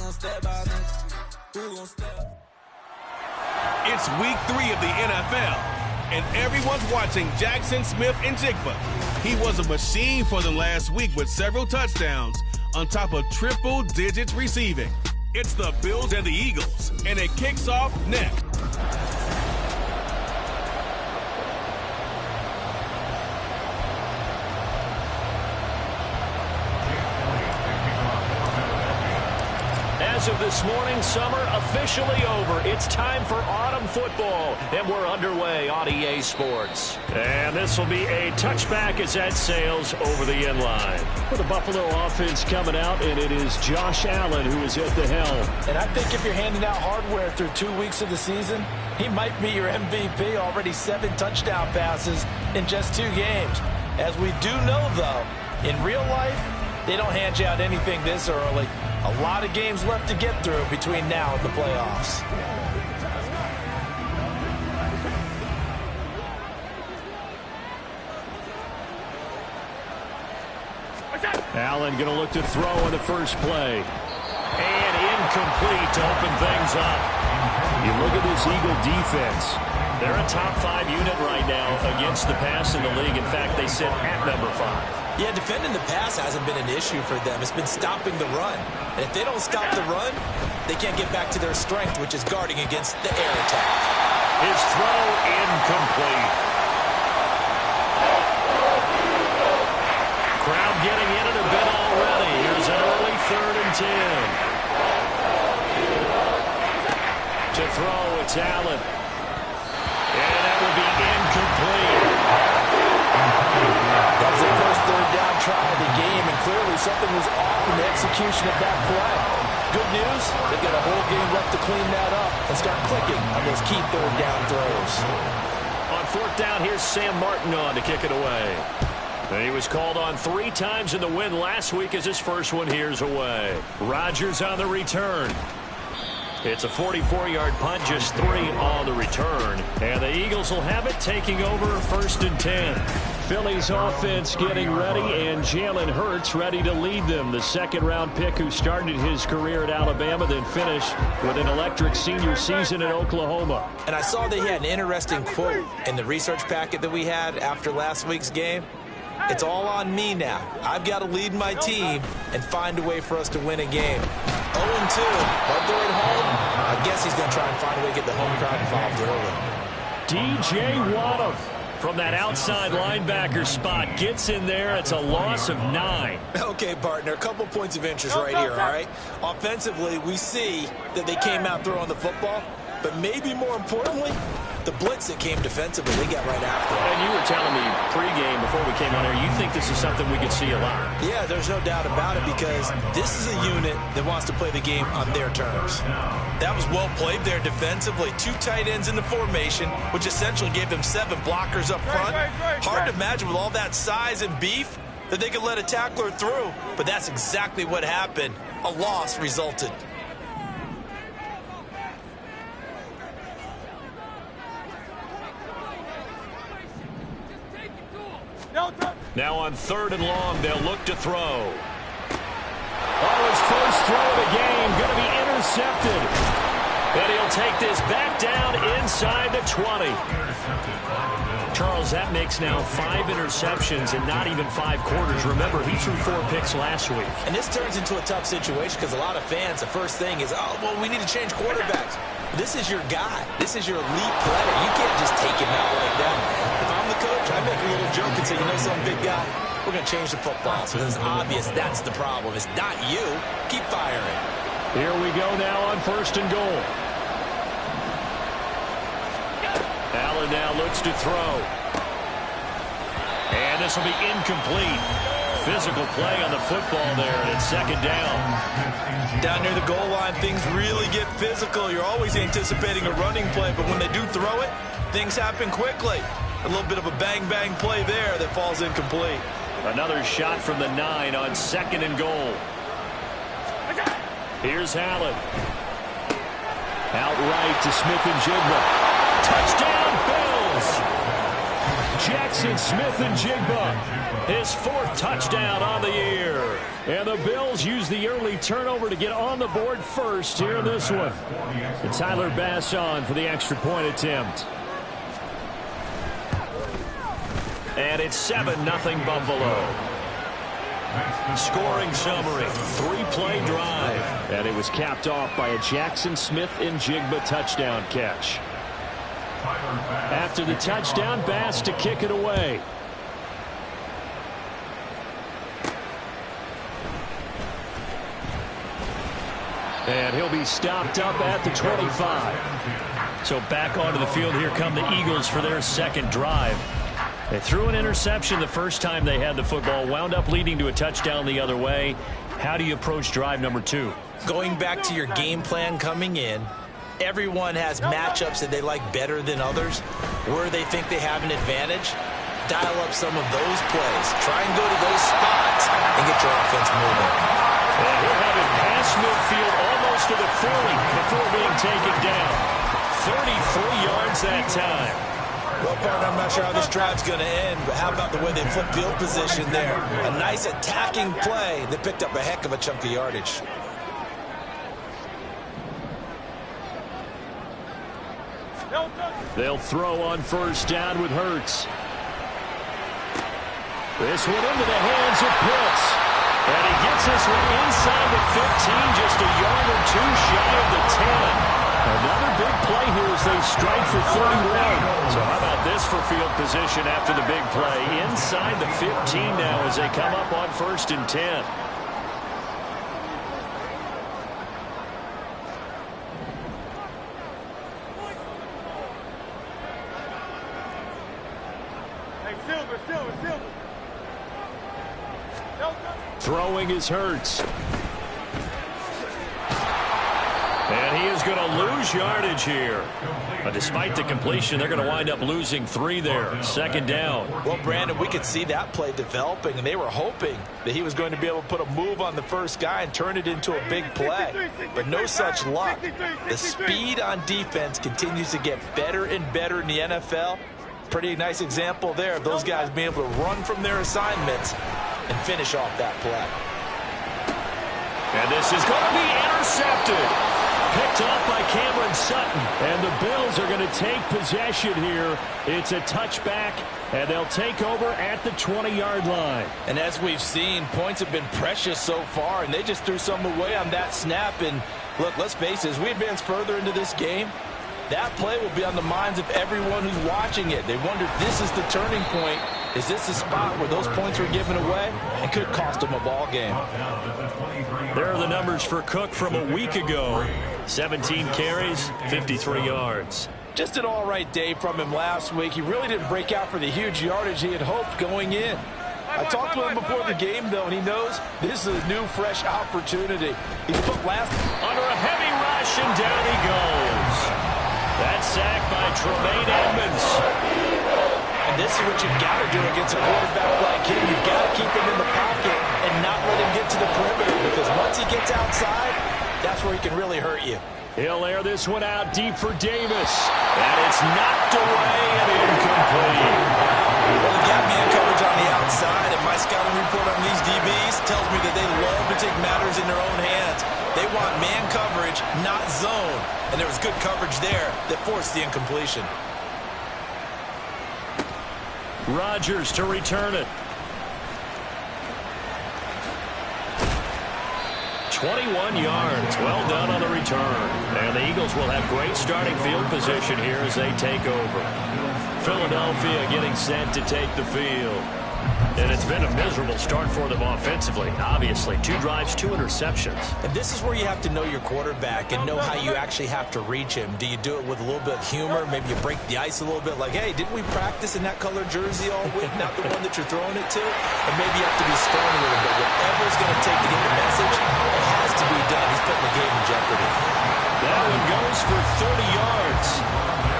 It's week 3 of the NFL, and everyone's watching Jackson Smith-Njigba. He was a machine for them last week with several touchdowns on top of triple digits receiving. It's the Bills and the Eagles, and it kicks off next. As of this morning, summer officially over. It's time for autumn football, and we're underway on EA Sports. And this will be a touchback as that sails over the end line. For the Buffalo offense coming out, and it is Josh Allen who is at the helm. And I think if you're handing out hardware through 2 weeks of the season, he might be your MVP. Already 7 touchdown passes in just 2 games. As we do know, though, in real life, they don't hand you out anything this early. A lot of games left to get through between now and the playoffs. Allen going to look to throw on the first play. And incomplete to open things up. You look at this Eagle defense. They're a top 5 unit right now against the pass in the league. In fact, they sit at number 5. Yeah, defending the pass hasn't been an issue for them. It's been stopping the run. And if they don't stop the run, they can't get back to their strength, which is guarding against the air attack. His throw incomplete. Crowd getting in it a bit already. Here's an early 3rd and 10. To throw, it's Allen. And that will be incomplete. That was the first 3rd down try of the game, and clearly something was off in the execution of that play. Good news, they've got a whole game left to clean that up and start clicking on those key 3rd down throws. On 4th down, here's Sam Martin on to kick it away. And he was called on 3 times in the win last week as his first one here's away. Rodgers on the return. It's a 44-yard punt, just 3 on the return. And the Eagles will have it, taking over 1st and 10. Philly's offense getting ready, and Jalen Hurts ready to lead them. The 2nd-round pick who started his career at Alabama, then finished with an electric senior season at Oklahoma. And I saw they had an interesting quote in the research packet that we had after last week's game. It's all on me now. I've got to lead my team and find a way for us to win a game. 0-2, but they're at home. I guess he's going to try and find a way to get the home crowd involved early. DJ Waddle from that outside linebacker spot gets in there. It's a loss of 9. Okay, partner, a couple points of interest right here, all right? Offensively, we see that they came out throwing the football, but maybe more importantly, the blitz that came defensively, they got right after it. And you were telling me pregame before we came on here, you think this is something we could see a lot. Yeah, there's no doubt about it, because this is a unit that wants to play the game on their terms. That was well played there defensively. 2 tight ends in the formation, which essentially gave them 7 blockers up front. Hard to imagine with all that size and beef that they could let a tackler through, but that's exactly what happened. A loss resulted. Now on 3rd and long, they'll look to throw. Oh, his first throw of the game going to be intercepted. And he'll take this back down inside the 20. Charles, that makes now 5 interceptions in not even 5 quarters. Remember, he threw 4 picks last week. And this turns into a tough situation because a lot of fans, the first thing is, oh, well, we need to change quarterbacks. This is your guy. This is your elite player. You can't just take him out like that. If I'm the coach, I make a little joke and say, you know something, big guy? We're going to change the football. So it's obvious that's the problem. It's not you. Keep firing. Here we go now on 1st and goal. Allen now looks to throw. And this will be incomplete. Physical play on the football there, and it's 2nd down. Down near the goal line, things really get physical. You're always anticipating a running play, but when they do throw it, things happen quickly. A little bit of a bang-bang play there that falls incomplete. Another shot from the 9 on 2nd and goal. Here's Allen. Outright to Smith-Njigba. Touchdown, Bills! Jackson Smith-Njigba His 4th touchdown on the year. And the Bills use the early turnover to get on the board first here in this one. And Tyler Bass on for the extra point attempt. And it's 7-0 Buffalo. Scoring summary, 3-play drive. And it was capped off by a Jackson Smith-Njigba touchdown catch. After the touchdown, Bass to kick it away. And he'll be stopped up at the 25. So back onto the field, here come the Eagles for their 2nd drive. They threw an interception the first time they had the football, wound up leading to a touchdown the other way. How do you approach drive number 2? Going back to your game plan coming in, everyone has matchups that they like better than others. Where they think they have an advantage, dial up some of those plays. Try and go to those spots and get your offense moving. And he'll have it past midfield almost to the 40 before being taken down. 33 yards that time. Well, partner, I'm not sure how this drive's going to end, but how about the way they flip field position there? A nice attacking play that picked up a heck of a chunk of yardage. They'll throw on 1st down with Hurts. This one into the hands of Pitts. And he gets this one inside the 15, just a yard or 2 shy of the 10. Another big play here as they strike for 31. So how about this for field position after the big play? Inside the 15 now as they come up on 1st and 10. Throwing is Hurts. And he is going to lose yardage here. But despite the completion, they're going to wind up losing 3 there. 2nd down. Well, Brandon, we could see that play developing, and they were hoping that he was going to be able to put a move on the first guy and turn it into a big play. But no such luck. The speed on defense continues to get better and better in the NFL. Pretty nice example there of those guys being able to run from their assignments and finish off that play. And this is going to be intercepted. Picked off by Cameron Sutton. And the Bills are going to take possession here. It's a touchback, and they'll take over at the 20-yard line. And as we've seen, points have been precious so far, and they just threw some away on that snap. And look, let's face it, as we advance further into this game, that play will be on the minds of everyone who's watching it. They wonder if this is the turning point. Is this the spot where those points were given away? It could cost them a ball game. There are the numbers for Cook from a week ago. 17 carries, 53 yards. Just an all-right day from him last week. He really didn't break out for the huge yardage he had hoped going in. I talked to him before the game, though, and he knows this is a new, fresh opportunity. He's put last under a heavy rush, and down he goes. That sack by Tremaine Edmonds. And this is what you've got to do against a quarterback like him. You've got to keep him in the pocket and not let him get to the perimeter, because once he gets outside, that's where he can really hurt you. He'll air this one out deep for Davis. And it's knocked away and incomplete. Well, they got man coverage on the outside, and my scouting report on these DBs tells me that they love to take matters in their own hands. They want man coverage, not zone. And there was good coverage there that forced the incompletion. Rodgers to return it. 21 yards. Well done on the return. And the Eagles will have great starting field position here as they take over. Philadelphia getting set to take the field. And it's been a miserable start for them offensively. Obviously, 2 drives, 2 interceptions. And this is where you have to know your quarterback and know how you actually have to reach him. Do you do it with a little bit of humor? Maybe you break the ice a little bit, like, hey, didn't we practice in that color jersey all week? Not the one that you're throwing it to. And maybe you have to be stern a little bit. Whatever it's going to take to get the message, it has to be done. He's putting the game in jeopardy. That one goes for 30 yards.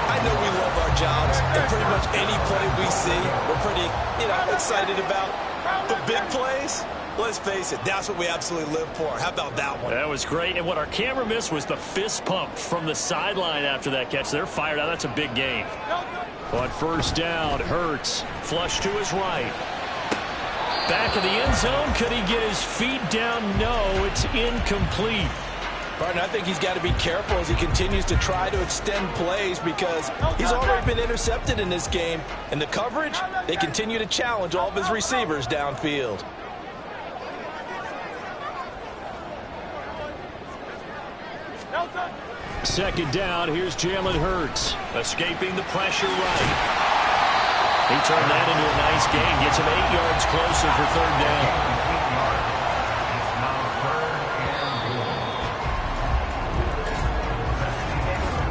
I know we love our jobs, and pretty much any play we see, we're pretty, excited about. But big plays, let's face it, that's what we absolutely live for. How about that one? That was great, and what our camera missed was the fist pump from the sideline after that catch. They're fired out. That's a big gain. On 1st down, Hurts, flush to his right. Back of the end zone. Could he get his feet down? No, it's incomplete. Partner, I think he's got to be careful as he continues to try to extend plays because he's already been intercepted in this game. And the coverage, they continue to challenge all of his receivers downfield. Second down, here's Jalen Hurts. Escaping the pressure right. He turned that into a nice gain. Gets him 8 yards closer for third down.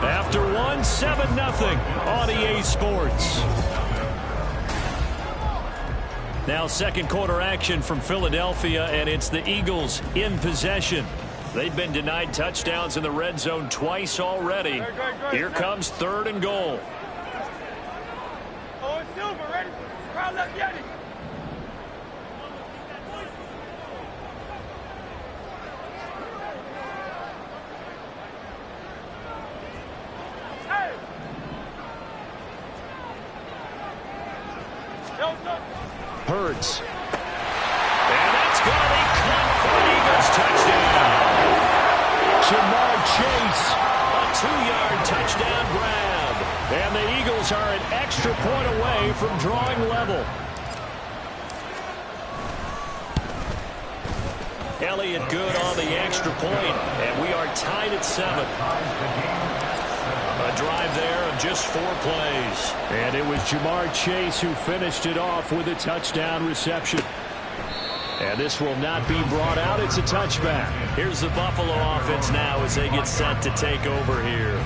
After one, 7-0 on EA Sports. Now second quarter action from Philadelphia, and it's the Eagles in possession. They've been denied touchdowns in the red zone twice already. Here comes third and goal. Oh, it's Silver, ready? Crowd left Yeti. Hey! Hurts. And that's going to be caught for an Eagles touchdown. Jamar Chase, a 2-yard touchdown grab. And the Eagles are an extra point away from drawing level. Elliott good on the extra point, and we are tied at 7. A drive there of just 4 plays. And it was Jamar Chase who finished it off with a touchdown reception. And this will not be brought out. It's a touchback. Here's the Buffalo offense now as they get set to take over here.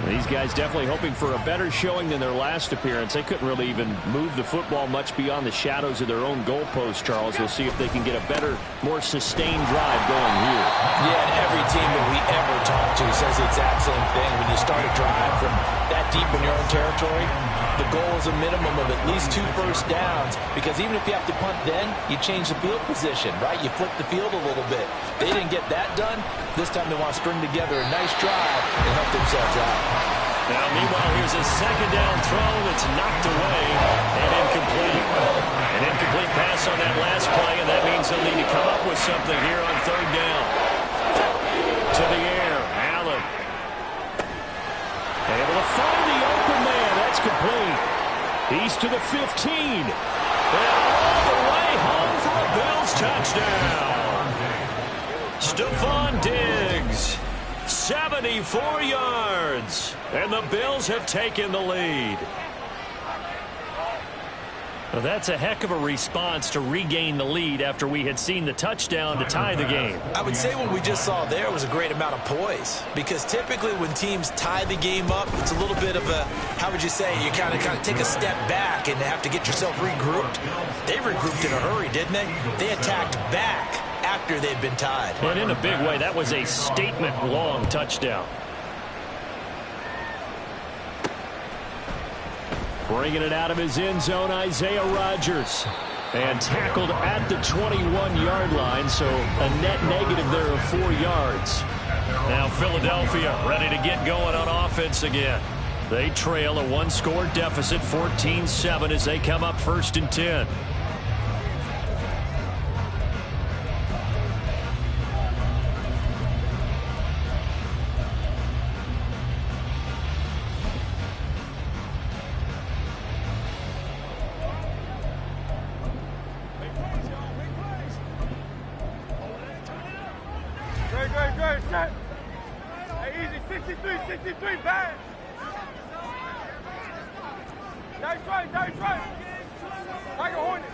These guys definitely hoping for a better showing than their last appearance. They couldn't really even move the football much beyond the shadows of their own goalpost, Charles. We'll see if they can get a better, more sustained drive going here. Yeah, and every team that we ever talk to says the exact same thing. When you start a drive from that deep in your own territory, the goal is a minimum of at least 2 first downs, because even if you have to punt then, you change the field position, right? You flip the field a little bit. They didn't get that done. This time they want to string together a nice drive and help themselves out. Now, meanwhile, here's a second down throw that's knocked away and incomplete. An incomplete pass on that last play, and that means they'll need to come up with something here on third down. To the air, Allen. Able to find the open man. That's complete. He's to the 15. And all the way home for a Bills touchdown. Stephon Diggs, 74 yards. And the Bills have taken the lead. Well, that's a heck of a response to regain the lead after we had seen the touchdown to tie the game. I would say what we just saw there was a great amount of poise, because typically when teams tie the game up, it's a little bit of a, how would you say, you kind of take a step back and have to get yourself regrouped. They regrouped in a hurry, didn't they? They attacked back after they'd been tied. And in a big way, that was a statement-long touchdown. Bringing it out of his end zone, Isaiah Rodgers. And tackled at the 21-yard line, so a net negative there of 4 yards. Now Philadelphia ready to get going on offense again. They trail a 1-score deficit, 14-7, as they come up 1st and 10. Great. Hey, easy, 63, bang. Nice right. Like a hornet.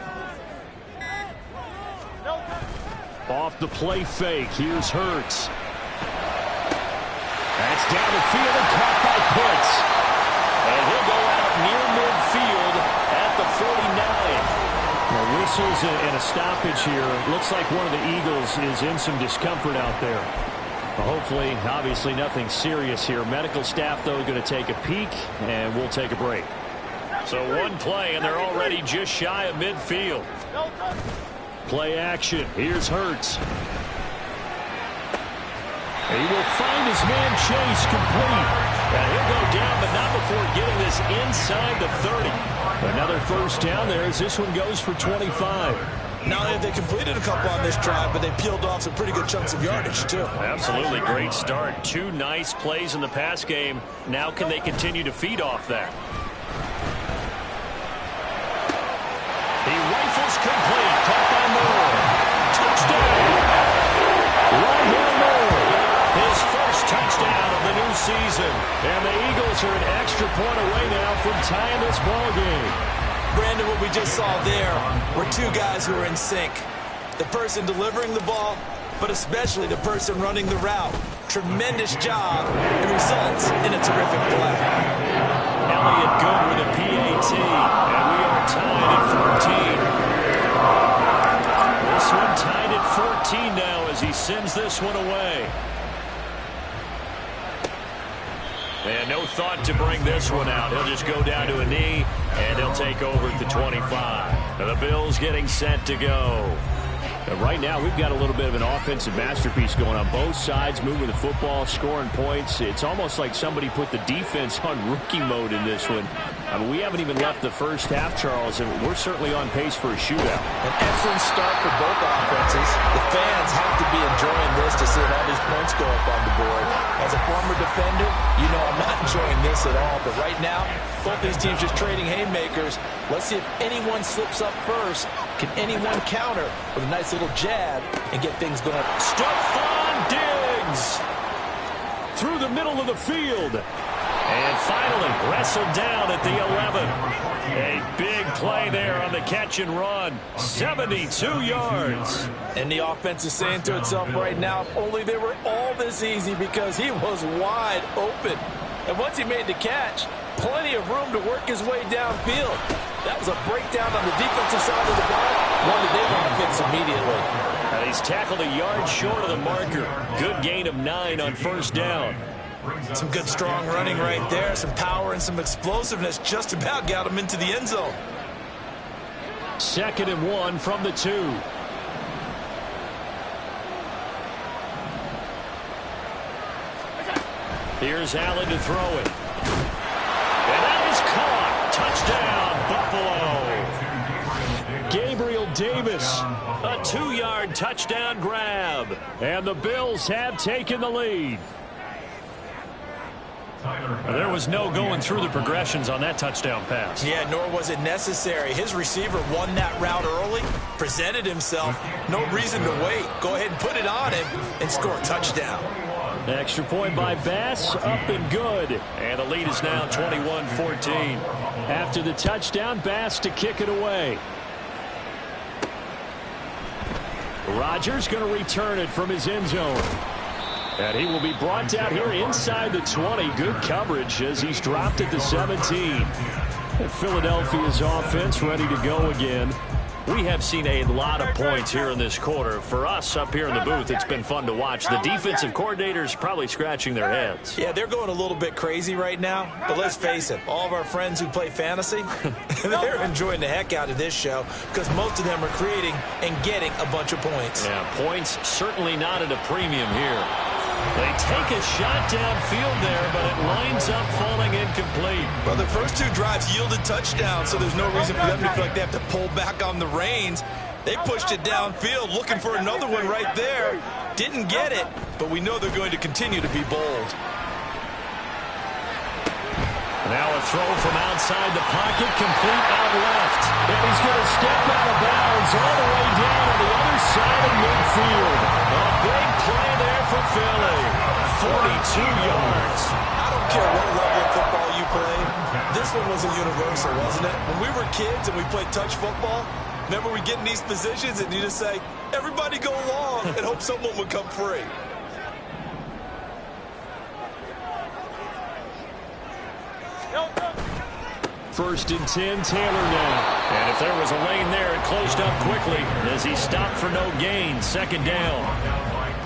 Off the play fake, here's Hurts. That's down the field and caught by Pitts. And he'll go out near midfield at the 49. Well, whistles and a stoppage here. Looks like one of the Eagles is in some discomfort out there. Hopefully, obviously, nothing serious here. Medical staff, though, going to take a peek, and we'll take a break. So one play, and they're already just shy of midfield. Play action. Here's Hurts. He will find his man Chase complete. And he'll go down, but not before getting this inside the 30. Another first down there as this one goes for 25. Not only have they completed a couple on this drive, but they peeled off some pretty good chunks of yardage, too. Absolutely. Great start. 2 nice plays in the pass game. Now can they continue to feed off that? He rifles complete. Caught by Moore. Touchdown! Ron Moore. His first touchdown of the new season. And the Eagles are an extra point away now from tying this ball game. Brandon, what we just saw there were 2 guys who are in sync. The person delivering the ball, but especially the person running the route. Tremendous job. It results in a terrific play. Elliott good with a PAT. And we are tied at 14. This one tied at 14 now as he sends this one away. And no thought to bring this one out. He'll just go down to a knee, and he'll take over at the 25. And the Bills getting set to go. And right now, we've got a little bit of an offensive masterpiece going on both sides, moving the football, scoring points. It's almost like somebody put the defense on rookie mode in this one. I mean, we haven't even left the first half, Charles, and we're certainly on pace for a shootout. An excellent start for both offenses. The fans have to be enjoying this to see all these points go up on the board. As a former defender, you know I'm not enjoying this at all. But right now, both these teams just trading haymakers. Let's see if anyone slips up first. Can anyone counter with a nice little jab and get things going? Stephon Diggs through the middle of the field. And finally wrestled down at the 11. A big play there on the catch and run. 72 yards. And the offense is saying to itself right now, if only they were all this easy, because he was wide open. And once he made the catch, plenty of room to work his way downfield. That was a breakdown on the defensive side of the ball, one that they want to fix immediately. And he's tackled a yard short of the marker. Good gain of 9 on first down. Some good strong running right there. Some power and some explosiveness just about got him into the end zone. 2nd and 1 from the 2. Here's Allen to throw it. And that is caught. Touchdown, Buffalo. Gabriel Davis, a 2-yard touchdown grab. And the Bills have taken the lead. There was no going through the progressions on that touchdown pass. Yeah, nor was it necessary. His receiver won that route early, presented himself. No reason to wait. Go ahead and put it on him and score a touchdown. Extra point by Bass, up and good. And the lead is now 21-14. After the touchdown, Bass to kick it away. Rodgers going to return it from his end zone. And he will be brought down here inside the 20. Good coverage as he's dropped at the 17. And Philadelphia's offense ready to go again. We have seen a lot of points here in this quarter. For us up here in the booth, it's been fun to watch. The defensive coordinators probably scratching their heads. Yeah, they're going a little bit crazy right now. But let's face it, all of our friends who play fantasy, they're enjoying the heck out of this show because most of them are creating and getting a bunch of points. Yeah, points certainly not at a premium here. They take a shot downfield there, but it lines up falling incomplete. Well, the first 2 drives yielded touchdowns, so there's no reason for them to feel like they have to pull back on the reins. They pushed it downfield, looking for another one right there. Didn't get it, but we know they're going to continue to be bold. Now a throw from outside the pocket, complete out left. And he's going to step out of bounds all the way down on the other side of midfield. A big play there for Philly. 42 yards. I don't care what level of football you play. This one was a universal, wasn't it? When we were kids and we played touch football, remember we get in these positions and you just say, everybody go along and hope someone would come free. First and 10, Taylor now. And if there was a lane there, it closed up quickly as he stopped for no gain. 2nd down.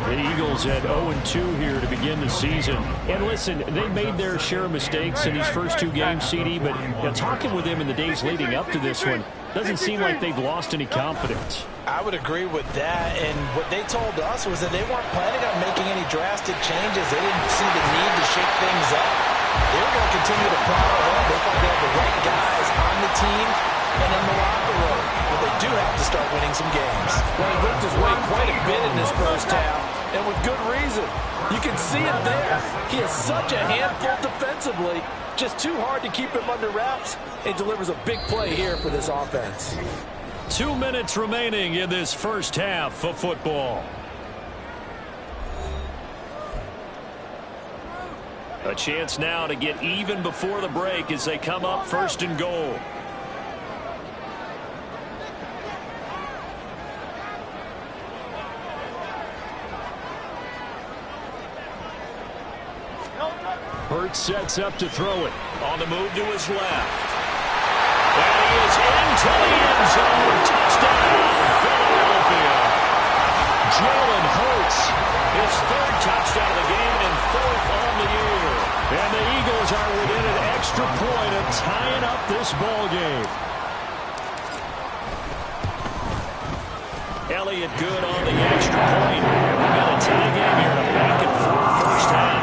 The Eagles at 0-2 here to begin the season. And listen, they made their share of mistakes in these first 2 games, CD, but talking with them in the days leading up to this one, doesn't seem like they've lost any confidence. I would agree with that, and what they told us was that they weren't planning on making any drastic changes. They didn't see the need to shake things up. They were going to continue to plow ahead. They thought they had the right guys on the team, and in the locker room. But they do have to start winning some games. Well, he worked his way quite a bit in this first half, and with good reason. You can see it there. He is such a handful defensively. Just too hard to keep him under wraps. It delivers a big play here for this offense. 2 minutes remaining in this first half of football. A chance now to get even before the break as they come up first and goal. Hurts sets up to throw it. On the move to his left. And he is into the end zone. Touchdown, Philadelphia. Jalen Hurts, his third touchdown of the game and fourth on the year. And the Eagles are within an extra point of tying up this ball game. Elliott good on the extra point. We've got a tie game here in a back-and-forth first half.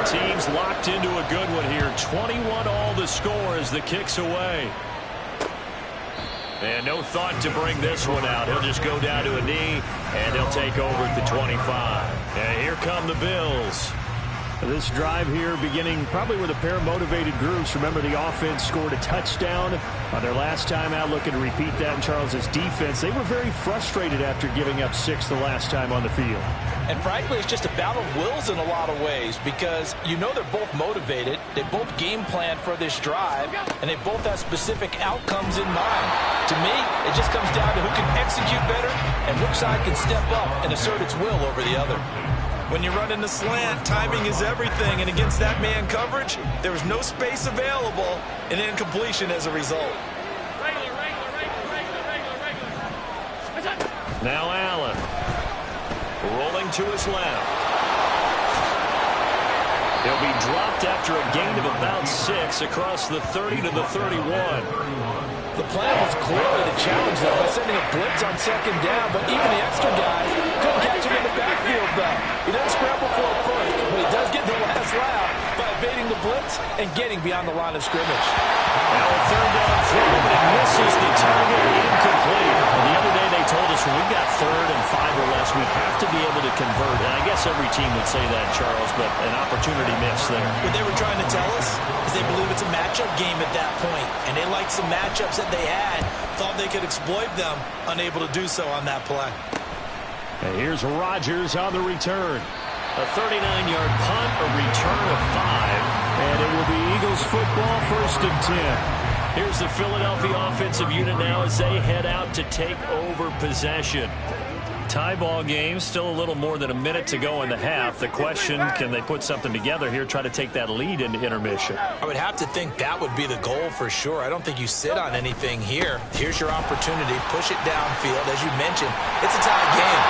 Teams locked into a good one here. 21-all the score as the kick's away. And no thought to bring this one out. He'll just go down to a knee, and he'll take over at the 25. And here come the Bills. This drive here beginning probably with a pair of motivated groups. Remember, the offense scored a touchdown on their last time out, looking to repeat that in Charles's defense. They were very frustrated after giving up 6 the last time on the field. And frankly, it's just a battle of wills in a lot of ways because you know they're both motivated, they both game plan for this drive, and they both have specific outcomes in mind. To me, it just comes down to who can execute better and which side can step up and assert its will over the other. When you run in the slant, timing is everything, and against that man coverage, there was no space available and incompletion as a result. Now Allen. Rolling to his left. He'll be dropped after a gain of about 6 across the 30 to the 31. The plan was clearly to challenge them by sending a blitz on second down, but even the extra guys couldn't catch him in the backfield, though. He doesn't scramble for a first, but he does get the last laugh by evading the blitz and getting beyond the line of scrimmage. Now a third down throw, but it misses the target, incomplete. And the other day they told us when we got 3rd and 5 or less, we have to be able to convert. And I guess every team would say that, Charles, but an opportunity missed there. What they were trying to tell us is they believe it's a matchup game at that point, and they liked some matchups that they had, thought they could exploit them, unable to do so on that play. And here's Rodgers on the return. A 39-yard punt, a return of 5, and it will be Eagles football, 1st and 10. Here's the Philadelphia offensive unit now as they head out to take over possession. Tie ball game, still a little more than a minute to go in the half. The question, can they put something together here, try to take that lead into intermission? I would have to think that would be the goal for sure. I don't think you sit on anything here. Here's your opportunity. Push it downfield. As you mentioned, it's a tie game.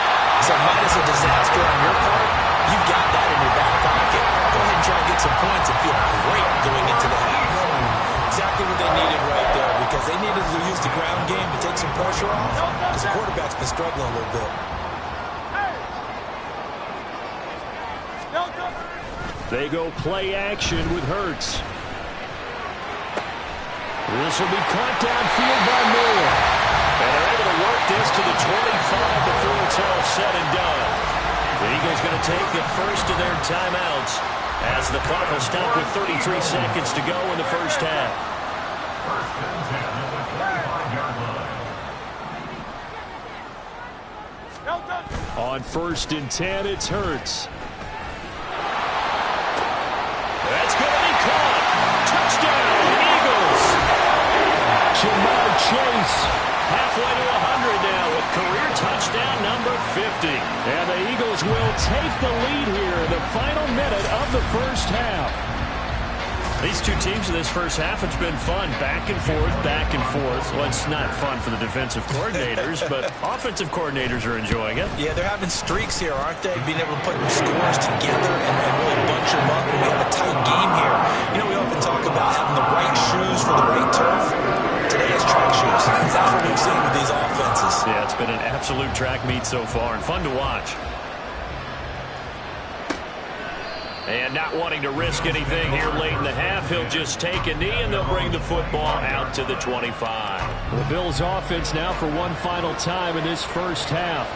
So minus a disaster on your part, you've got that in your back pocket. Go ahead and try and get some points and feel great going into the half. Exactly what they needed right there because they needed to use the ground game to take some pressure off because the quarterback's been struggling a little bit. They go play action with Hurts. This will be caught downfield by Moore. And they're able to work this to the 25 before it's all said and done. The Eagles going to take the first of their timeouts as the clock will stop with 33 seconds to go in the first half. On 1st and 10, it's Hurts. That's going to be caught. Touchdown, Eagles. Jamar Chase halfway to 100 now with career touchdown number 50. And the Eagles will take the lead here in the final minute of the first half. These two teams in this first half, it's been fun. Back and forth, back and forth. Well, it's not fun for the defensive coordinators, but offensive coordinators are enjoying it. Yeah, they're having streaks here, aren't they? Being able to put scores together and really bunch them up. And we have a tight game here. You know, we often talk about having the right shoes for the right turf. Today is track shoes. That's what we've seen with these offenses. Yeah, it's been an absolute absolute track meet so far and fun to watch. And not wanting to risk anything here late in the half, he'll just take a knee and they'll bring the football out to the 25. The Bills offense now for one final time in this first half.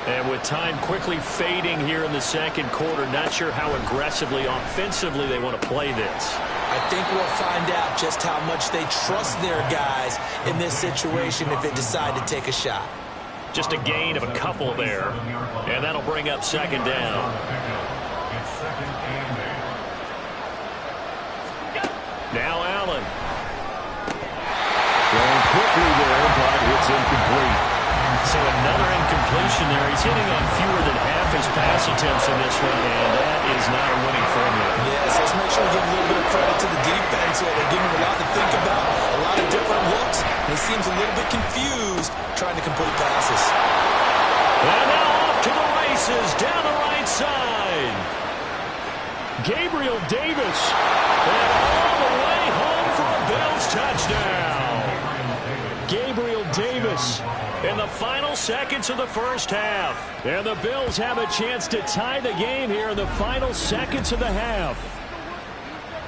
And with time quickly fading here in the second quarter, not sure how aggressively, offensively they want to play this. I think we'll find out just how much they trust their guys in this situation if they decide to take a shot. Just a gain of a couple there, and that'll bring up second down. Now Allen. Throwing quickly there, but it's incomplete. So another incompletion there. He's hitting on fewer than half his pass attempts in this one, and that is not a winning formula. Yes, let's make sure we give a little bit of credit to the defense. They're giving him a lot to think about, a lot of different looks, and he seems a little bit confused trying to complete passes. And now off to the races down the right side. Gabriel Davis. And all the way home for a Bills touchdown. Gabriel Davis In the final seconds of the first half. And the Bills have a chance to tie the game here in the final seconds of the half.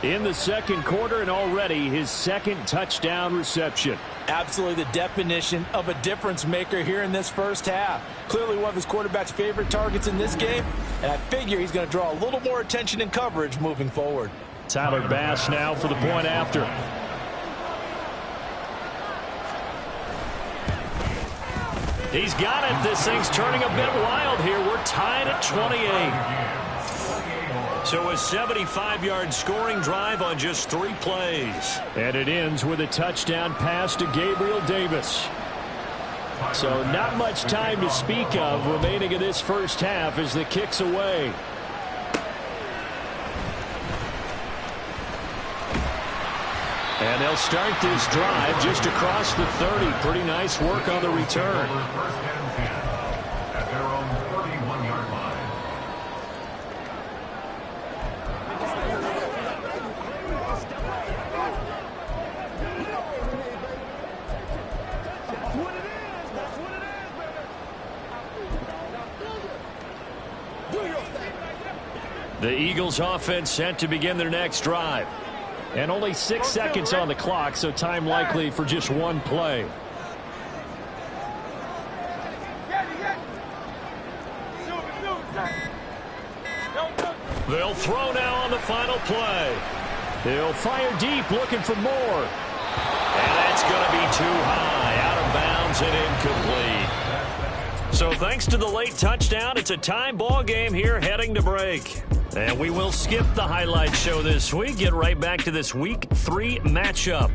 In the second quarter, and already his second touchdown reception. Absolutely the definition of a difference maker here in this first half. Clearly one of his quarterback's favorite targets in this game, and I figure he's going to draw a little more attention and coverage moving forward. Tyler Bass now for the point after. He's got it. This thing's turning a bit wild here. We're tied at 28. So a 75-yard scoring drive on just 3 plays. And it ends with a touchdown pass to Gabriel Davis. So not much time to speak of remaining in this first half as the kick's away. And they'll start this drive just across the 30. Pretty nice work on the return. The Eagles offense set to begin their next drive. And only 6 seconds on the clock, so time likely for just one play. They'll throw now on the final play. They'll fire deep, looking for more. And that's going to be too high, out of bounds and incomplete. So thanks to the late touchdown, it's a tie ball game here heading to break. And we will skip the highlight show this week. Get right back to this Week 3 matchup.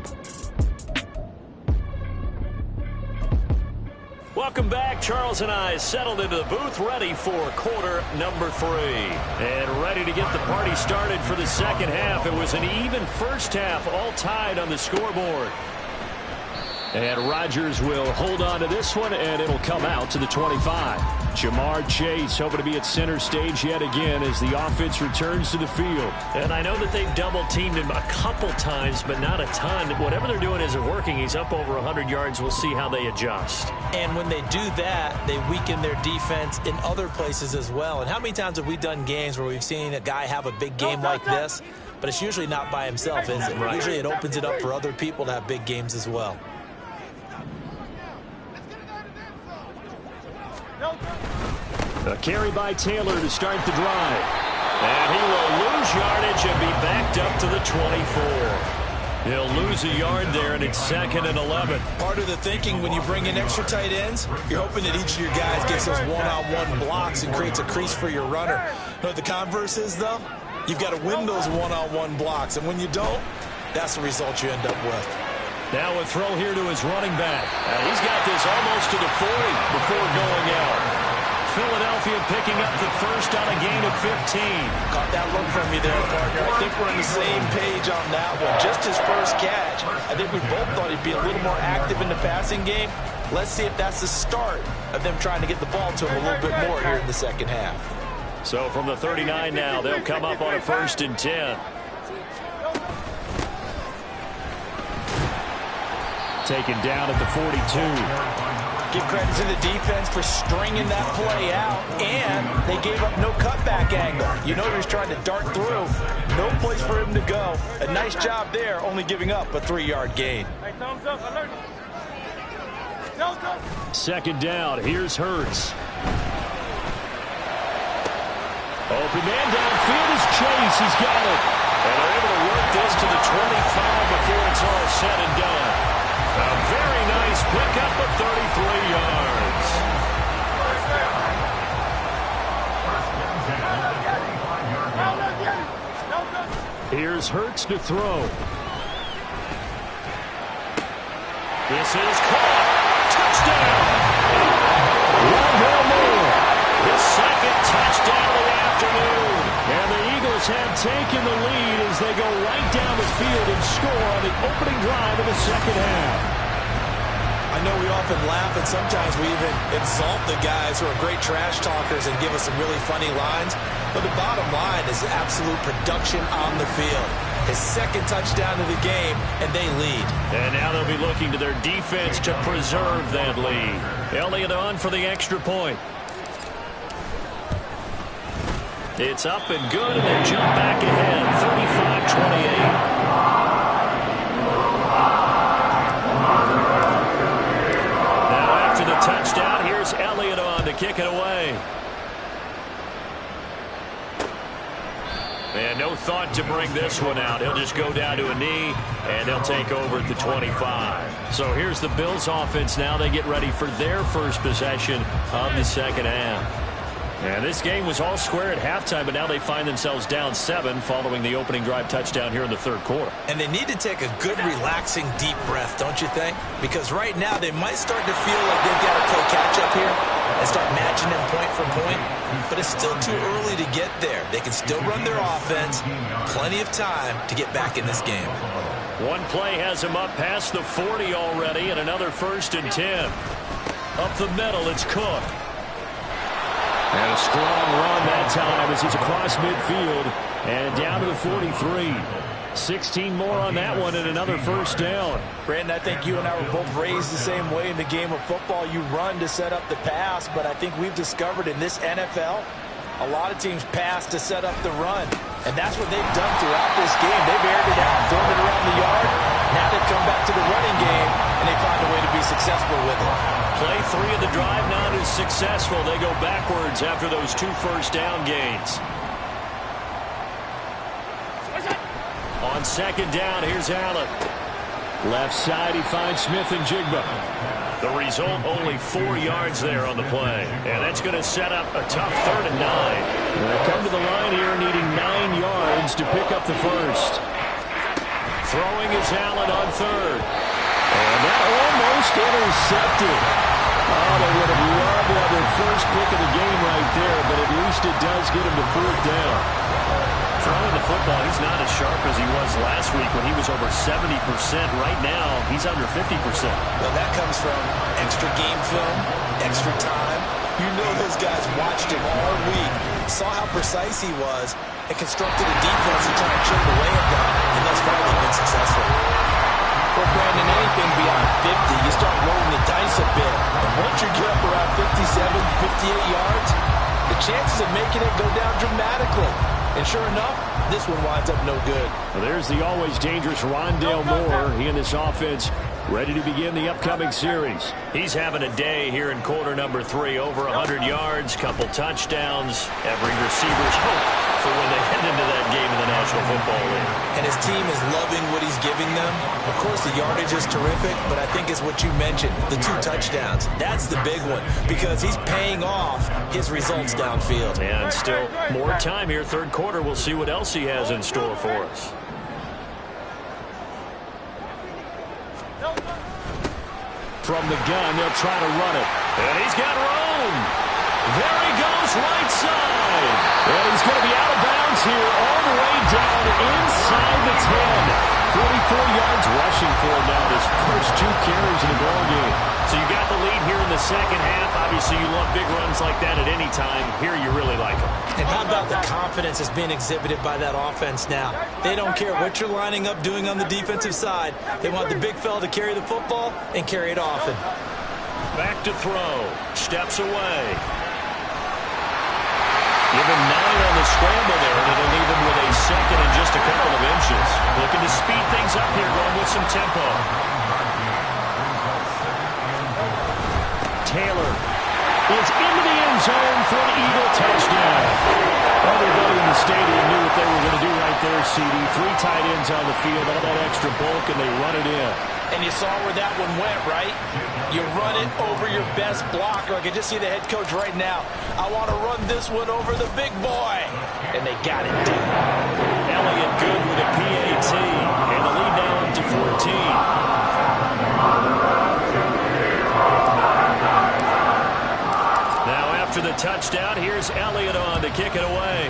Welcome back. Charles and I settled into the booth ready for quarter number 3. And ready to get the party started for the second half. It was an even first half, all tied on the scoreboard. And Rodgers will hold on to this one, and it'll come out to the 25. Jamar Chase hoping to be at center stage yet again as the offense returns to the field. And I know that they've double-teamed him a couple times, but not a ton. Whatever they're doing isn't working. He's up over 100 yards. We'll see how they adjust. And when they do that, they weaken their defense in other places as well. And how many times have we done games where we've seen a guy have a big game like this, but it's usually not by himself, is it? Right. Usually it opens it up for other people to have big games as well. A carry by Taylor to start the drive. And he will lose yardage and be backed up to the 24. He'll lose a yard there, and it's 2nd and 11. Part of the thinking when you bring in extra tight ends, you're hoping that each of your guys gets those one-on-one blocks and creates a crease for your runner. You know what the converse is, though? You've got to win those one-on-one blocks, and when you don't, that's the result you end up with. Now a throw here to his running back. He's got this almost to the 40 before going out. Philadelphia picking up the first on a gain of 15. Caught that look from you there, partner. I think we're on the same page on that one. Just his first catch. I think we both thought he'd be a little more active in the passing game. Let's see if that's the start of them trying to get the ball to him a little bit more here in the second half. So from the 39 now, they'll come up on a 1st and 10. Taken down at the 42. Give credit to the defense for stringing that play out, and they gave up no cutback angle. You know he was trying to dart through. No place for him to go. A nice job there, only giving up a 3-yard gain. Hey, thumbs up, alert. Thumbs up. Second down, here's Hurts. Open man downfield is Chase. He's got it. And they're able to work this to the 25 before it's all said and done. A very nice pickup of 33 yards. Here's Hurts to throw. This is caught. Touchdown. Rondale Moore. His second touchdown of the afternoon. And the Eagles have taken the lead as they go right down the field and score on the opening drive of the second half. I know we often laugh and sometimes we even insult the guys who are great trash talkers and give us some really funny lines. But the bottom line is absolute production on the field. His second touchdown of the game, and they lead. And now they'll be looking to their defense to preserve that lead. Elliott on for the extra point. It's up and good, and they jump back ahead, 35-28. Now after the touchdown, here's Elliott on to kick it away. And no thought to bring this one out. He'll just go down to a knee, and they'll take over at the 25. So here's the Bills offense now. They get ready for their first possession of the second half. And this game was all square at halftime, but now they find themselves down 7 following the opening drive touchdown here in the third quarter. And they need to take a good, relaxing, deep breath, don't you think? Because right now they might start to feel like they've got to play catch-up here and start matching them point for point. But it's still too early to get there. They can still run their offense. Plenty of time to get back in this game. One play has him up past the 40 already, and another 1st and 10. Up the middle, it's Cook. And a strong run that time as he's across midfield and down to the 43. 16 more on that one and another 1st down. Brandon, I think you and I were both raised the same way in the game of football. You run to set up the pass, but I think we've discovered in this NFL, a lot of teams pass to set up the run. And that's what they've done throughout this game. They've aired it out, thrown it around the yard. Now they've come back to the running game, and they find a way to be successful with it. Play 3 of the drive not as successful. They go backwards after those 2 1st down gains. On 2nd down, here's Allen. Left side, he finds Smith-Njigba. The result, only 4 yards there on the play. And that's going to set up a tough 3rd and 9. They come to the line here needing 9 yards to pick up the 1st. Throwing is Allen on 3rd. And that almost intercepted. Oh, they would have loved to have their first pick of the game right there, but at least it does get him to 4th down. Throwing the football, he's not as sharp as he was last week when he was over 70%. Right now, he's under 50%. Well, that comes from extra game film, extra time. You know those guys watched him all week, saw how precise he was, and constructed a defense to try and chip away at that, and thus far they've been successful. For Brandon, anything beyond 50, you start rolling the dice a bit. And once you get up around 57, 58 yards, the chances of making it go down dramatically. And sure enough, this one winds up no good. Well, there's the always dangerous Rondale Moore. He and this offense ready to begin the upcoming series. He's having a day here in quarter number 3. Over 100 yards, couple touchdowns. Every receiver's hope for when they head into that game in the National Football League. And his team is loving what he's giving them. Of course, the yardage is terrific, but I think it's what you mentioned, the 2 touchdowns. That's the big one because he's paying off his results downfield. And still more time here, 3rd quarter. We'll see what else he has in store for us. From the gun, they'll try to run it. And he's got room. There he goes, right side. And he's going to be out of bounds here all the way down inside the 10. 44 yards rushing for him now, his first 2 carries in the ball game. So you got the lead here in the second half. Obviously, you love big runs like that at any time. Here, you really like them. And how about the confidence that's being exhibited by that offense now? They don't care what you're lining up doing on the defensive side. They want the big fella to carry the football and carry it often. Back to throw. Steps away. Give him 9 on the scramble there, and it'll leave him with a second and just a couple of inches. Looking to speed things up here, going with some tempo. Taylor is into the end zone for an Eagle touchdown. Everybody in the stadium knew what they were going to do right there, CD. 3 tight ends on the field, all that extra bulk, and they run it in. And you saw where that one went, right? You run it over your best blocker. I can just see the head coach right now. I want to run this one over the big boy. And they got it done. Elliott good with a PAT. And the lead now up to 14. Now after the touchdown, here's Elliott on to kick it away.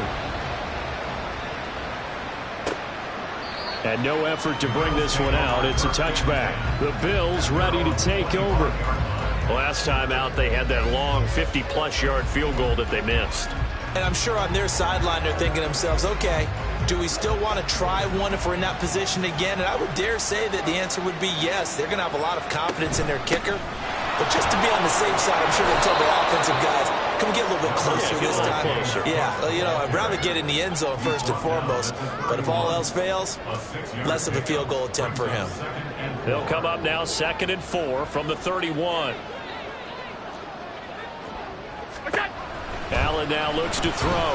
And no effort to bring this one out. It's a touchback. The Bills ready to take over. Last time out, they had that long 50-plus yard field goal that they missed. And I'm sure on their sideline they're thinking to themselves, okay, do we still want to try one if we're in that position again? And I would dare say that the answer would be yes. They're going to have a lot of confidence in their kicker. But just to be on the safe side, I'm sure they'll tell their offensive guys, can we get a little bit closer this time? Closer. Yeah, well, you know, I'd rather get in the end zone first and foremost. But if all else fails, less of a field goal attempt for him. They'll come up now 2nd and 4 from the 31. Allen now looks to throw.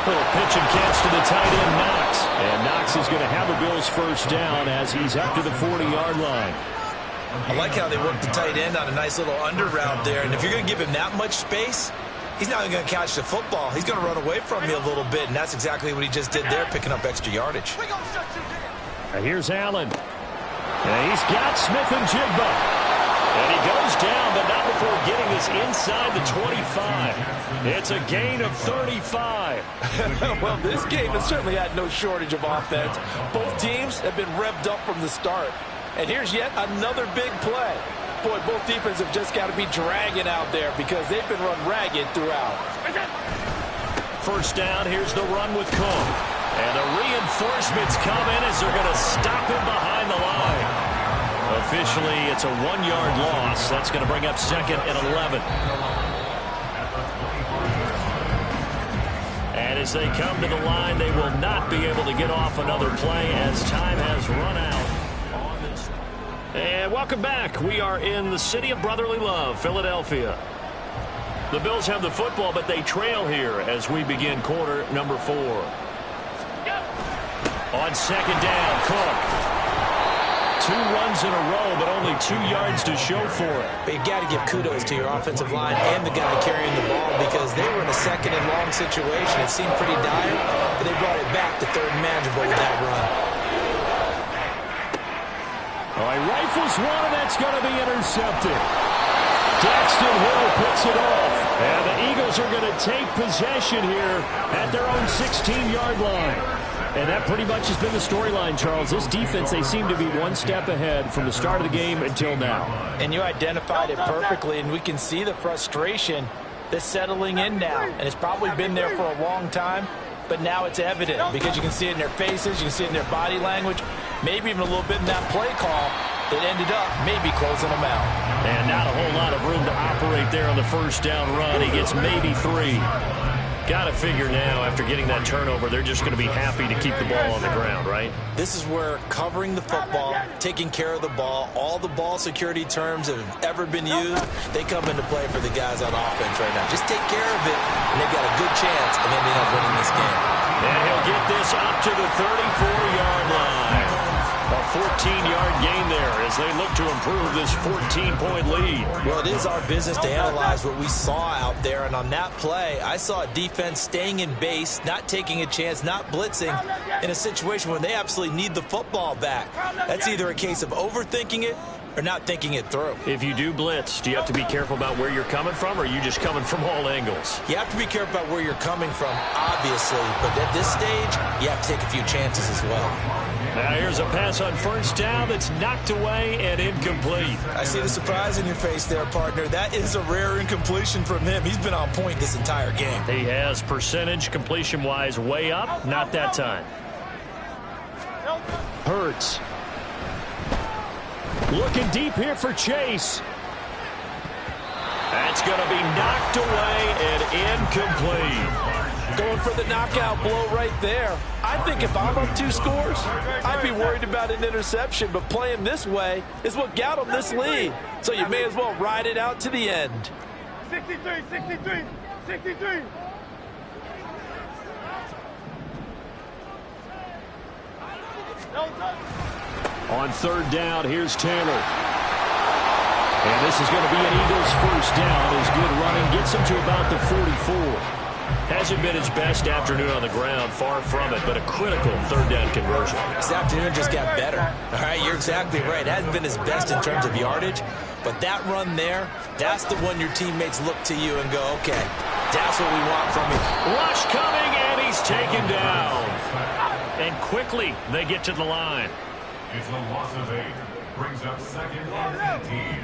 Little pitch and catch to the tight end, Knox. And Knox is going to have the Bills first down as he's up to the 40-yard line. I like how they work the tight end on a nice little under route there. And if you're going to give him that much space, he's not going to catch the football. He's going to run away from you a little bit, and that's exactly what he just did there, picking up extra yardage. And here's Allen. And he's got Smith-and-Jigba. And he goes down, but not before getting us inside the 25. It's a gain of 35. Well, this game has certainly had no shortage of offense. Both teams have been revved up from the start. And here's yet another big play. Boy, both defenses have just got to be dragging out there because they've been run ragged throughout. First down, here's the run with Cook. And the reinforcements come in as they're going to stop him behind the line. Officially, it's a 1-yard loss. That's going to bring up 2nd and 11. And as they come to the line, they will not be able to get off another play as time has run out. And welcome back. We are in the city of brotherly love, Philadelphia. The Bills have the football, but they trail here as we begin quarter number 4. On 2nd down, Cook. 2 runs in a row, but only 2 yards to show for it. But you got to give kudos to your offensive line and the guy carrying the ball because they were in a 2nd and long situation. It seemed pretty dire, but they brought it back to 3rd and manageable with that run. All right, rifles one, and that's going to be intercepted. Daxton Hill picks it off. And the Eagles are going to take possession here at their own 16-yard line. And that pretty much has been the storyline, Charles. This defense, they seem to be one step ahead from the start of the game until now. And you identified it perfectly, and we can see the frustration that's settling in now. And it's probably been there for a long time, but now it's evident because you can see it in their faces, you can see it in their body language, maybe even a little bit in that play call that ended up maybe closing them out. And not a whole lot of room to operate there on the first down run. He gets maybe 3. Got to figure now, after getting that turnover, they're just going to be happy to keep the ball on the ground, right? This is where covering the football, taking care of the ball, all the ball security terms that have ever been used, they come into play for the guys on offense right now. Just take care of it, and they've got a good chance of ending up winning this game. And he'll get this up to the 34-yard line. A 14-yard gain there as they look to improve this 14-point lead. Well, it is our business to analyze what we saw out there, and on that play, I saw a defense staying in base, not taking a chance, not blitzing in a situation where they absolutely need the football back. That's either a case of overthinking it or not thinking it through. If you do blitz, do you have to be careful about where you're coming from, or are you just coming from all angles? You have to be careful about where you're coming from, obviously, but at this stage, you have to take a few chances as well. Now here's a pass on first down that's knocked away and incomplete. I see the surprise in your face there, partner. That is a rare incompletion from him. He's been on point this entire game. He has percentage completion-wise way up. Not that time. Hurts. Looking deep here for Chase. It's going to be knocked away and incomplete. Going for the knockout blow right there. I think if I'm up 2 scores, I'd be worried about an interception, but playing this way is what got them this lead. So you may as well ride it out to the end. 63, 63, 63. On 3rd down, here's Taylor. And this is going to be an Eagles first down. His good running gets him to about the 44. Hasn't been his best afternoon on the ground, far from it, but a critical 3rd down conversion. This afternoon just got better. All right, you're exactly right. Hasn't been his best in terms of yardage, but that run there, that's the one your teammates look to you and go, okay, that's what we want from you. Rush coming, and he's taken down. And quickly, they get to the line. It's a loss of 8. Brings up 2nd and 18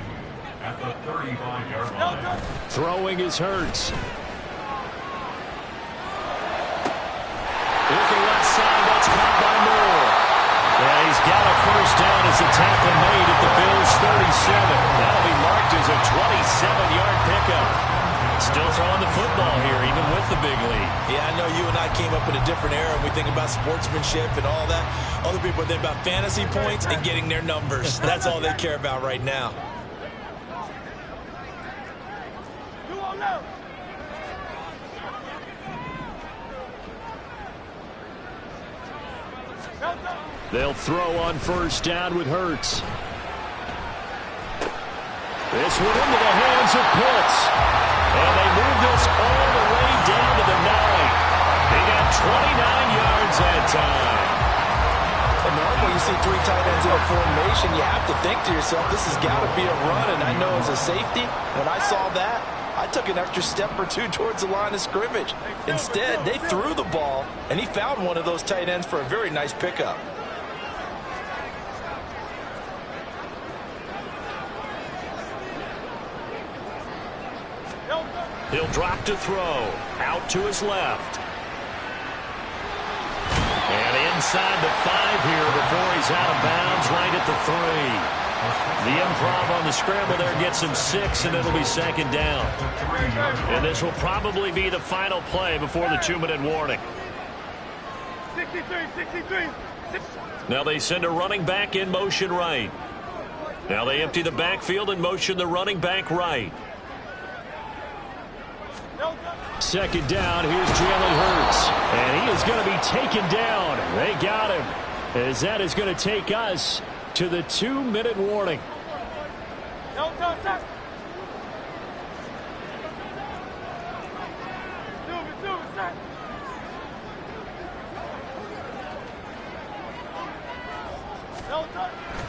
at the 35-yard line. Throwing is Hurts. Looking left side, that's caught by Moore. And he's got a first down as the tackle made at the Bills' 37. That'll be marked as a 27-yard pickup. Still throwing the football here, even with the big lead. Yeah, I know you and I came up in a different era, and we think about sportsmanship and all that. Other people think about fantasy points and getting their numbers. That's all they care about right now. They'll throw on first down with Hurts. This one into the hands of Pitts. And they move this all the way down to the 9. They got 29 yards that time. And normally you see 3 tight ends in a formation, you have to think to yourself, this has got to be a run. And I know as a safety, when I saw that, I took an extra step or 2 towards the line of scrimmage. Instead, they threw the ball, and he found one of those tight ends for a very nice pickup. He'll drop to throw. Out to his left. And inside the 5 here before he's out of bounds, right at the 3. The improv on the scramble there gets him 6, and it'll be 2nd down. And this will probably be the final play before the 2-minute warning. 63, 63. Now they send a running back in motion right. Now they empty the backfield and motion the running back right. 2nd down, here's Jalen Hurts. And he is going to be taken down. They got him. As that is going to take us to the 2-minute warning.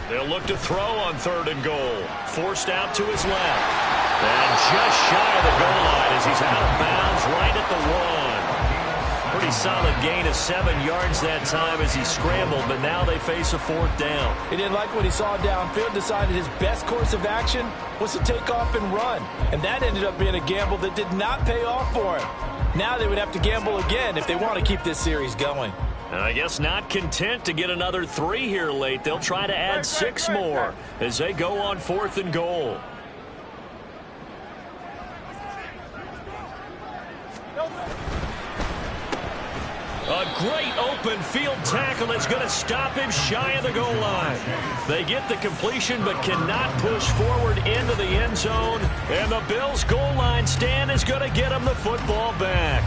They'll look to throw on 3rd and goal. Forced out to his left. And just shy of the goal line as he's out of bounds right at the 1. Pretty solid gain of 7 yards that time as he scrambled, but now they face a 4th down. He didn't like what he saw downfield, decided his best course of action was to take off and run. And that ended up being a gamble that did not pay off for him. Now they would have to gamble again if they want to keep this series going. And I guess not content to get another 3 here late. They'll try to add 6 more as they go on 4th and goal. A great open field tackle that's going to stop him shy of the goal line. They get the completion but cannot push forward into the end zone. And the Bills' goal line stand is going to get them the football back.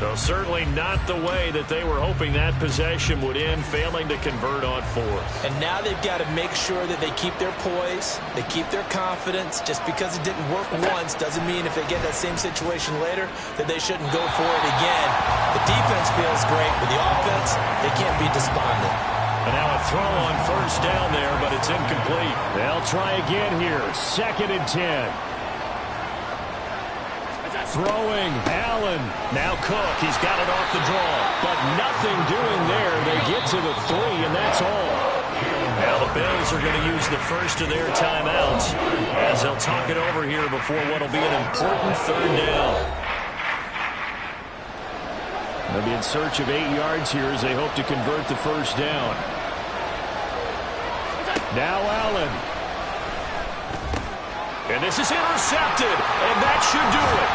So certainly not the way that they were hoping that possession would end, failing to convert on 4th. And now they've got to make sure that they keep their poise, they keep their confidence. Just because it didn't work once doesn't mean if they get that same situation later that they shouldn't go for it again. The defense feels great, but the offense, they can't be despondent. And now a throw on first down there, but it's incomplete. They'll try again here, 2nd and 10. Throwing, Allen. Now Cook, he's got it off the draw. But nothing doing there. They get to the 3, and that's all. Now the Bills are going to use the first of their timeouts as they'll talk it over here before what will be an important 3rd down. They'll be in search of 8 yards here as they hope to convert the first down. Now Allen. And this is intercepted, and that should do it.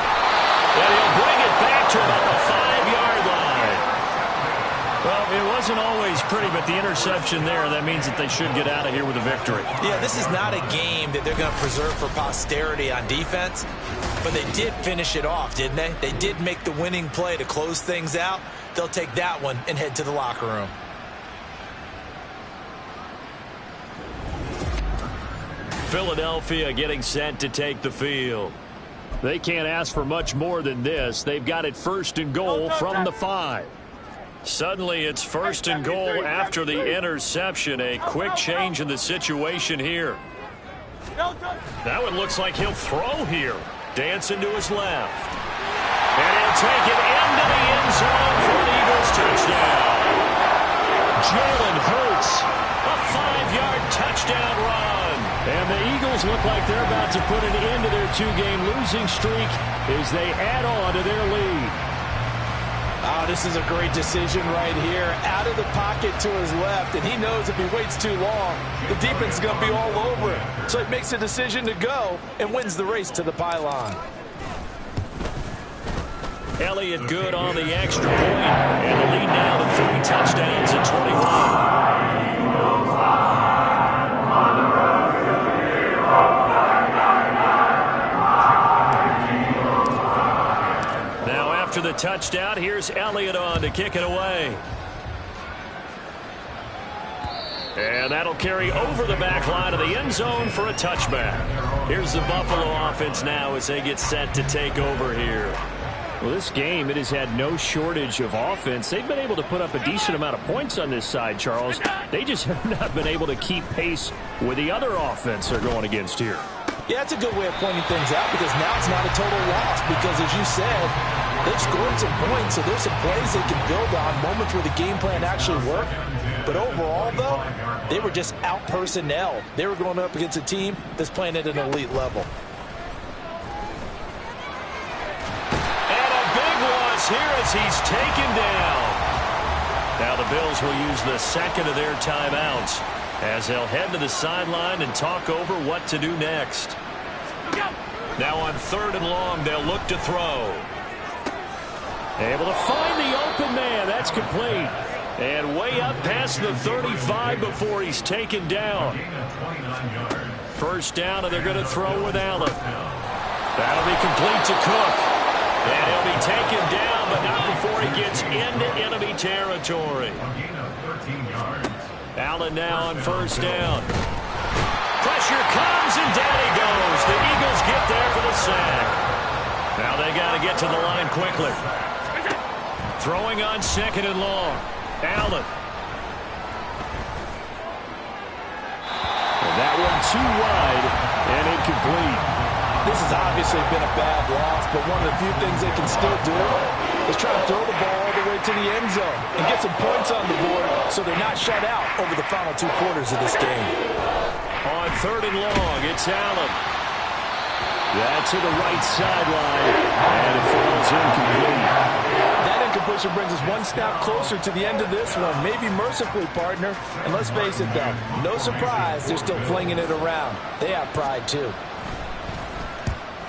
And he'll bring it back to about the 5-yard line. Well, it wasn't always pretty, but the interception there, that means that they should get out of here with a victory. Yeah, this is not a game that they're going to preserve for posterity on defense, but they did finish it off, didn't they? They did make the winning play to close things out. They'll take that one and head to the locker room. Philadelphia getting set to take the field. They can't ask for much more than this. They've got it 1st and goal from the 5. Suddenly it's 1st and goal after the interception. A quick change in the situation here. That one looks like he'll throw here. Dancing to his left. And he'll take it into the end zone for an Eagles touchdown. Jalen Hurts, a 5-yard touchdown run. And the Eagles look like they're about to put an end to their 2-game losing streak as they add on to their lead. Oh, this is a great decision right here. Out of the pocket to his left, and he knows if he waits too long, the defense is going to be all over it. So he makes a decision to go and wins the race to the pylon. Elliott good on the extra point, and the lead now to 3 touchdowns and 25. After the touchdown, here's Elliott on to kick it away. And that'll carry over the back line of the end zone for a touchback. Here's the Buffalo offense now as they get set to take over here. Well, this game, it has had no shortage of offense. They've been able to put up a decent amount of points on this side, Charles. They just have not been able to keep pace with the other offense they're going against here. Yeah, that's a good way of pointing things out because now it's not a total loss because, as you said, they've scored some points, so there's some plays they can build on, moments where the game plan actually worked. But overall, though, they were just out personnel. They were going up against a team that's playing at an elite level. And a big loss here as he's taken down. Now the Bills will use the second of their timeouts as they'll head to the sideline and talk over what to do next. Now on 3rd and long, they'll look to throw. Able to find the open man. That's complete. And way up past the 35 before he's taken down. 1st down, and they're going to throw with Allen. That'll be complete to Cook. And he'll be taken down, but not before he gets into enemy territory. Allen now on 1st down. Pressure comes, and down he goes. The Eagles get there for the sack. Now they got to get to the line quickly. Throwing on 2nd and long. Allen. And that one too wide and incomplete. This has obviously been a bad loss, but one of the few things they can still do is try to throw the ball all the way to the end zone and get some points on the board so they're not shut out over the final 2 quarters of this game. On 3rd and long, it's Allen. That's to the right sideline, and it falls incomplete. That incompletion brings us one snap closer to the end of this one. Maybe mercifully, partner. And let's face it, though, no surprise, they're still flinging it around. They have pride, too.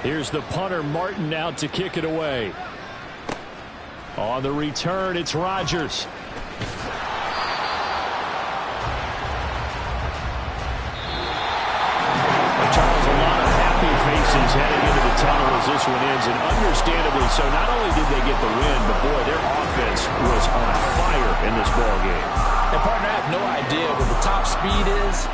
Here's the punter, Martin, out to kick it away. On the return, it's Rodgers. Charles, a lot of happy faces heading into the tunnel as this one ends, and understandably so. Not only did they get the win, but boy, their offense was on fire in this ball game. And partner, I have no idea what the top speed is.